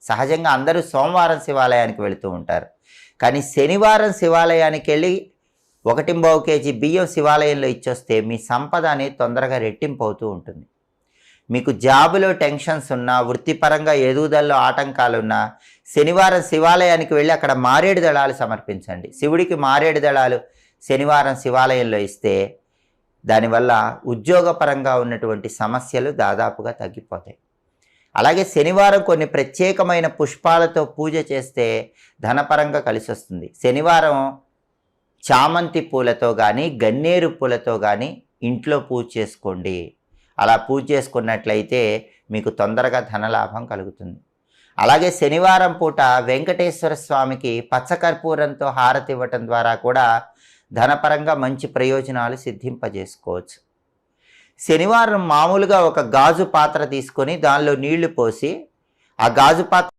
సహజంగా అందరూ సోమవారం శివాలయానికి వెళుతూ ఉంటారు. కానీ శనివారం శివాలయానికి వెళ్ళి 1.25 కేజీ బియ్యం శివాలయంలో ఇచ్చొస్తే మీ సంపద అనేది తొందరగా రెట్టింపు అవుతూ ఉంటుంది. మీకు జాబులో టెన్షన్స్ ఉన్నా, వృత్తిపరంగా ఎదుగుదలలో ఆటంకాలున్నా శనివారం శివాలయానికి వెళ్ళి అక్కడ మారేడు దళాలు సమర్పించండి. శివుడికి మారేడు దళాలు శనివారం శివాలయంలో ఇస్తే దానివల్ల ఉద్యోగపరంగా ఉన్నటువంటి సమస్యలు దాదాపుగా తగ్గిపోతాయి. అలాగే శనివారం కొన్ని ప్రత్యేకమైన పుష్పాలతో పూజ చేస్తే ధనపరంగా కలిసి వస్తుంది. శనివారం చామంతి పూలతో కానీ గన్నేరు పూలతో కానీ ఇంట్లో పూజ చేసుకోండి. అలా పూజ చేసుకున్నట్లయితే మీకు తొందరగా ధనలాభం కలుగుతుంది. అలాగే శనివారం పూట వెంకటేశ్వర స్వామికి పచ్చకర్పూరంతో హారతి ఇవ్వటం ద్వారా కూడా ధనపరంగా మంచి ప్రయోజనాలు సిద్ధింపజేసుకోవచ్చు. శనివారం మామూలుగా ఒక గాజు పాత్ర తీసుకొని దానిలో నీళ్లు పోసి ఆ గాజు పాత్ర